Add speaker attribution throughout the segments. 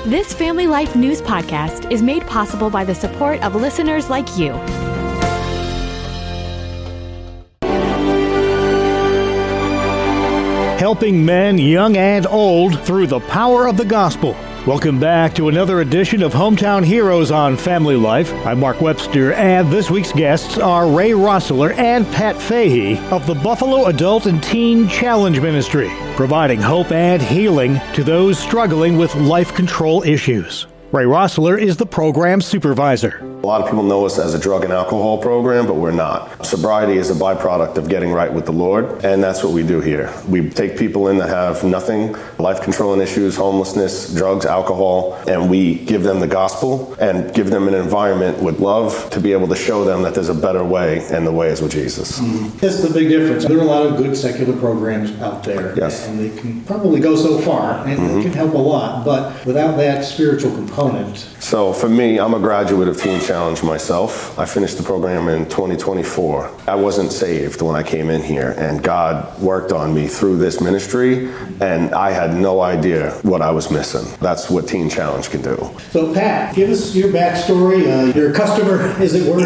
Speaker 1: This Family Life News podcast is made possible by the support of listeners like you.
Speaker 2: Helping men, young and old, through the power of the gospel. Welcome back to another edition of Hometown Heroes on Family Life. I'm Mark Webster, and this week's guests are Ray Rossler and Pat Fahey of the Buffalo Adult and Teen Challenge Ministry, providing hope and healing to those struggling with life control issues. Ray Rossler is the program supervisor.
Speaker 3: A lot of people know us as a drug and alcohol program, but we're not. Sobriety is a byproduct of getting right with the Lord, and that's what we do here. We take people in that have nothing, life controlling issues, homelessness, drugs, alcohol, and we give them the gospel and give them an environment with love to be able to show them that there's a better way, and the way is with Jesus.
Speaker 4: That's the big difference. There are a lot of good secular programs out there,
Speaker 3: yes,
Speaker 4: and they can probably go so far, and it can help a lot, but without that spiritual component.
Speaker 3: So for me, I'm a graduate of Teen Challenge myself. I finished the program in 2024. I wasn't saved when I came in here, and God worked on me through this ministry, and I had no idea what I was missing. That's what Teen Challenge can do.
Speaker 4: So Pat, give us your backstory. You're a customer, as it were.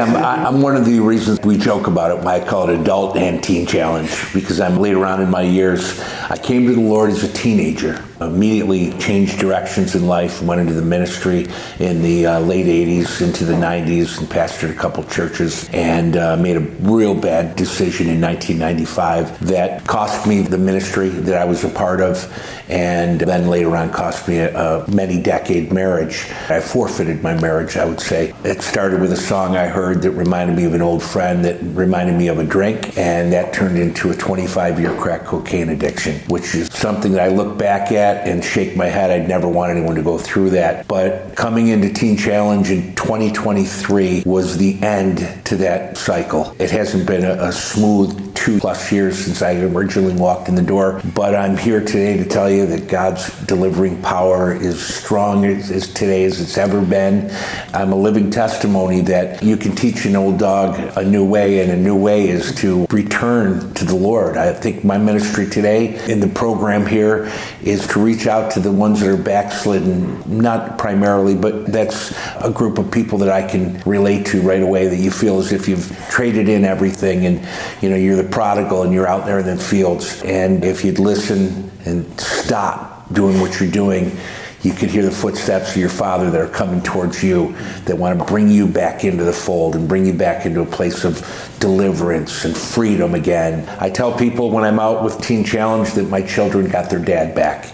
Speaker 5: I'm one of the reasons we joke about it. I call it Adult and Teen Challenge, because I'm later on in my years. I came to the Lord as a teenager. Immediately changed directions in life, went into the ministry in the late 80s into the 90s and pastored a couple churches, and made a real bad decision in 1995 that cost me the ministry that I was a part of, and then later on cost me a many-decade marriage. I forfeited my marriage, I would say. It started with a song I heard that reminded me of an old friend that reminded me of a drink, and that turned into a 25-year crack cocaine addiction, which is something that I look back at and shake my head. I'd never want anyone to go through that. But coming into Teen Challenge in 2023 was the end to that cycle. It hasn't been a smooth 2+ years since I originally walked in the door, but I'm here today to tell you that God's delivering power is strong as today as it's ever been. I'm a living testimony that you can teach an old dog a new way, and a new way is to return to the Lord. I think my ministry today in the program here is to reach out to the ones that are backslidden, not primarily, but that's a group of people that I can relate to right away, that you feel as if you've traded in everything and you're the prodigal and you're out there in the fields. And if you'd listen and stop doing what you're doing, you could hear the footsteps of your Father that are coming towards you, that want to bring you back into the fold and bring you back into a place of deliverance and freedom again. I tell people when I'm out with Teen Challenge that my children got their dad back.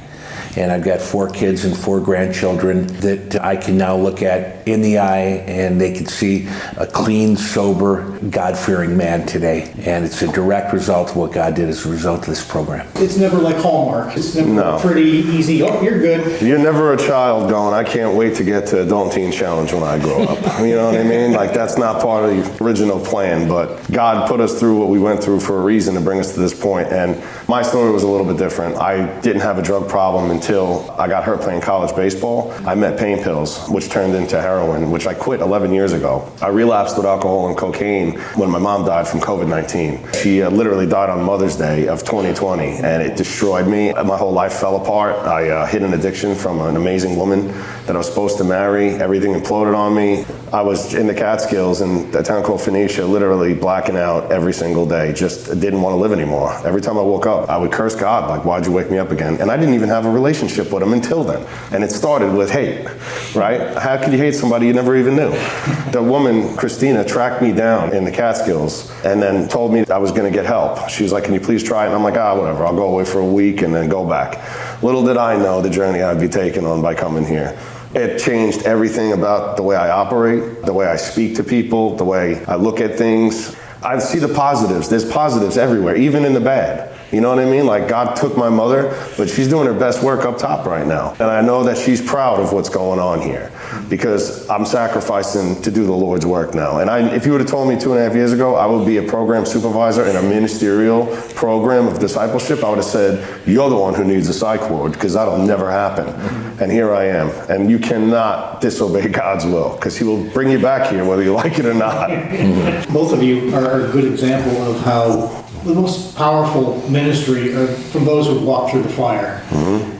Speaker 5: And I've got 4 kids and 4 grandchildren that I can now look at in the eye, and they can see a clean, sober, God-fearing man today. And it's a direct result of what God did as a result of this program.
Speaker 4: It's never like Hallmark. It's never pretty easy. Oh, you're good.
Speaker 3: You're never a child going, I can't wait to get to Adult Teen Challenge when I grow up. You know what I mean? Like, that's not part of the original plan, but God put us through what we went through for a reason to bring us to this point. And my story was a little bit different. I didn't have a drug problem until I got hurt playing college baseball. I met pain pills, which turned into heroin, which I quit 11 years ago. I relapsed with alcohol and cocaine when my mom died from COVID-19. She literally died on Mother's Day of 2020, and it destroyed me. My whole life fell apart. I hid an addiction from an amazing woman that I was supposed to marry. Everything imploded on me. I was in the Catskills in a town called Phoenicia, literally blacking out every single day. Just didn't want to live anymore. Every time I woke up, I would curse God, like, why'd you wake me up again? And I didn't even have a relationship with him until then. And it started with hate, right? How could you hate somebody you never even knew? The woman, Christina, tracked me down in the Catskills and then told me I was going to get help. She was like, can you please try it? And I'm like, whatever, I'll go away for a week and then go back. Little did I know the journey I'd be taken on by coming here. It changed everything about the way I operate, the way I speak to people, the way I look at things. I see the positives. There's positives everywhere, even in the bad. You know what I mean? Like, God took my mother, but she's doing her best work up top right now. And I know that she's proud of what's going on here because I'm sacrificing to do the Lord's work now. And if you would have told me 2.5 years ago I would be a program supervisor in a ministerial program of discipleship, I would have said, you're the one who needs a psych ward, because that'll never happen. And here I am. And you cannot disobey God's will, because he will bring you back here whether you like it or not.
Speaker 4: Both of you are a good example of how the most powerful ministry from those who walk through the fire.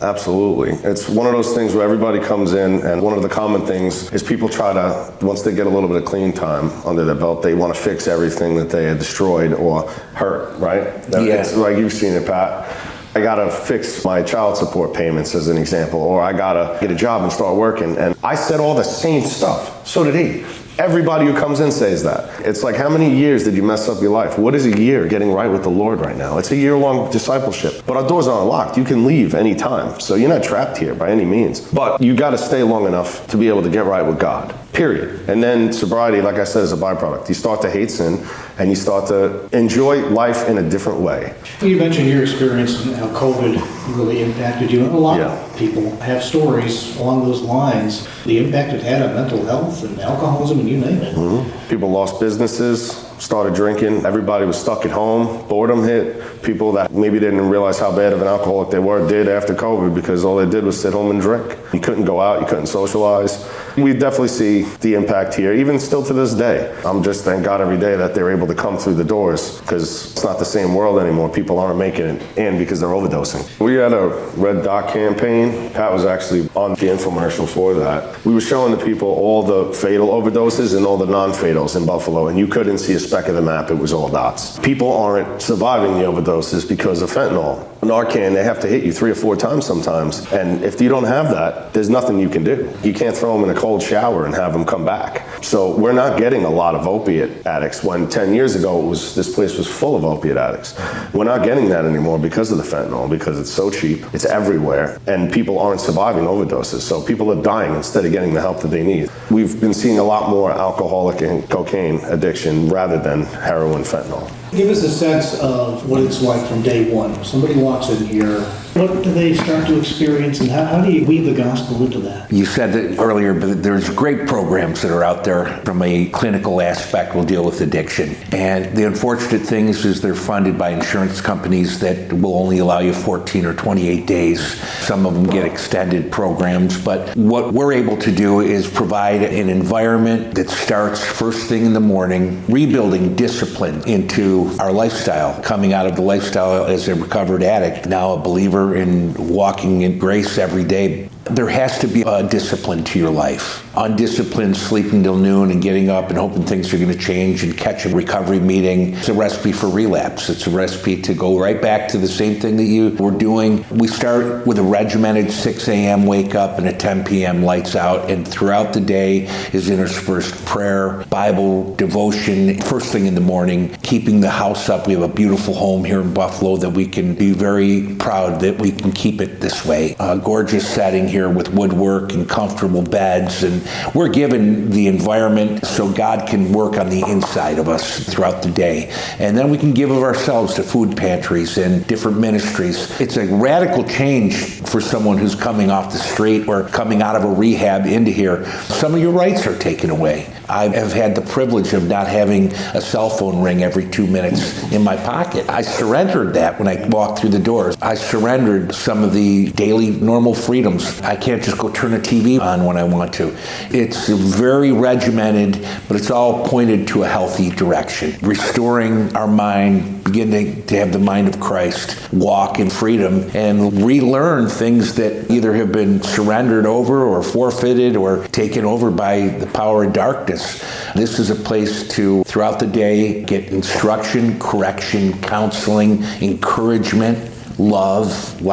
Speaker 3: Absolutely. It's one of those things where everybody comes in, and one of the common things is people try to, once they get a little bit of clean time under their belt, they want to fix everything that they had destroyed or hurt, right? It's like you've seen it, Pat. I gotta fix my child support payments as an example, or I gotta get a job and start working. And I said all the same stuff. So did he. Everybody who comes in says that. It's like, how many years did you mess up your life? What is a year getting right with the Lord right now? It's a year-long discipleship. But our doors aren't locked. You can leave anytime. So you're not trapped here by any means. But you got to stay long enough to be able to get right with God. Period. And then sobriety, like I said, is a byproduct. You start to hate sin, and you start to enjoy life in a different way.
Speaker 4: You mentioned your experience and how COVID really impacted you. And a lot of people have stories along those lines. The impact it had on mental health and alcoholism and you name it.
Speaker 3: People lost businesses, started drinking. Everybody was stuck at home. Boredom hit. People that maybe didn't realize how bad of an alcoholic they were did after COVID, because all they did was sit home and drink. You couldn't go out. You couldn't socialize. We definitely see the impact here, even still to this day. I'm just thank God every day that they're able to come through the doors, because it's not the same world anymore. People aren't making it in because they're overdosing. We had a Red Dot campaign. Pat was actually on the infomercial for that. We were showing the people all the fatal overdoses and all the non-fatals in Buffalo, and you couldn't see a speck of the map. It was all dots. People aren't surviving the overdoses because of fentanyl. Narcan, they have to hit you 3 or 4 times sometimes. And if you don't have that, there's nothing you can do. You can't throw them in a cold shower and have them come back. So we're not getting a lot of opiate addicts, when 10 years ago this place was full of opiate addicts. We're not getting that anymore because of the fentanyl, because it's so cheap, it's everywhere, and people aren't surviving overdoses. So people are dying instead of getting the help that they need. We've been seeing a lot more alcoholic and cocaine addiction rather than heroin, fentanyl.
Speaker 4: Give us a sense of what it's like from day one. Somebody walks in here, what do they start to experience, and how do you weave the gospel into that?
Speaker 5: You said that earlier, but there's great programs that are out there from a clinical aspect will deal with addiction. And the unfortunate thing is they're funded by insurance companies that will only allow you 14 or 28 days. Some of them get extended programs. But what we're able to do is provide an environment that starts first thing in the morning, rebuilding discipline into our lifestyle, coming out of the lifestyle as a recovered addict, now a believer in walking in grace every day. There has to be a discipline to your life. Undisciplined sleeping till noon and getting up and hoping things are going to change and catch a recovery meeting. It's a recipe for relapse. It's a recipe to go right back to the same thing that you were doing. We start with a regimented 6 a.m. wake up and a 10 p.m. lights out, and throughout the day is interspersed prayer, Bible, devotion, first thing in the morning, keeping the house up. We have a beautiful home here in Buffalo that we can be very proud that we can keep it this way. A gorgeous setting here with woodwork and comfortable beds, and we're given the environment so God can work on the inside of us throughout the day. And then we can give of ourselves to food pantries and different ministries. It's a radical change for someone who's coming off the street or coming out of a rehab into here. Some of your rights are taken away. I have had the privilege of not having a cell phone ring every 2 minutes in my pocket. I surrendered that when I walked through the doors. I surrendered some of the daily normal freedoms. I can't just go turn a TV on when I want to. It's very regimented, but it's all pointed to a healthy direction. Restoring our mind, beginning to have the mind of Christ, walk in freedom, and relearn things that either have been surrendered over or forfeited or taken over by the power of darkness. This is a place to, throughout the day, get instruction, correction, counseling, encouragement, love, a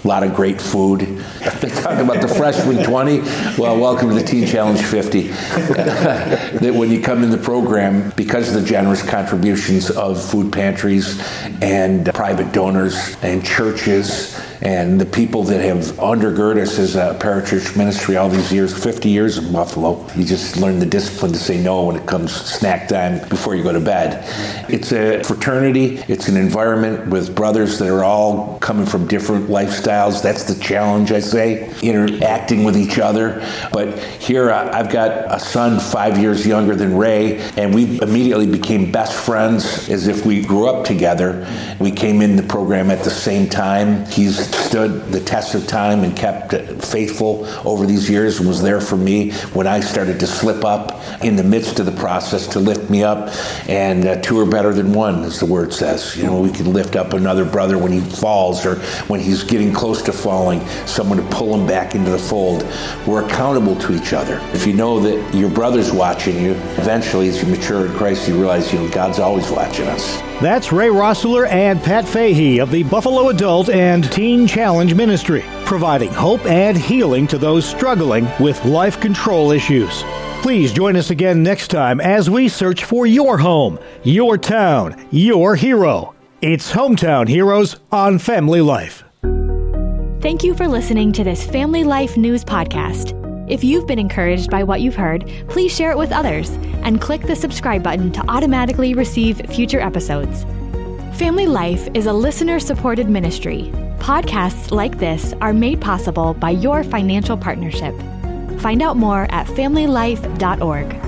Speaker 5: lot of great food. They talk about the freshman 20. Well, welcome to the Teen Challenge 50. That when you come in the program, because of the generous contributions of food pantries and private donors and churches and the people that have undergirded us as a parachurch ministry all these years, 50 years in Buffalo, you just learn the discipline to say no when it comes snack time before you go to bed. It's a fraternity. It's an environment with brothers that are all coming from different lifestyles lifestyles. That's the challenge, I say, interacting with each other. But here I've got a son 5 years younger than Ray, and we immediately became best friends as if we grew up together. We came in the program at the same time. He's stood the test of time and kept faithful over these years and was there for me when I started to slip up in the midst of the process to lift me up. And two are better than one, as the word says. You know, we can lift up another brother when he falls or when he's getting close to falling, someone to pull him back into the fold. We're accountable to each other. If you know that your brother's watching you, eventually as you mature in Christ, you realize, God's always watching us.
Speaker 2: That's Ray Rossler and Pat Fahey of the Buffalo Adult and Teen Challenge Ministry, providing hope and healing to those struggling with life control issues. Please join us again next time as we search for your home, your town, your hero. It's Hometown Heroes on Family Life.
Speaker 1: Thank you for listening to this Family Life News podcast. If you've been encouraged by what you've heard, please share it with others and click the subscribe button to automatically receive future episodes. Family Life is a listener-supported ministry. Podcasts like this are made possible by your financial partnership. Find out more at familylife.org.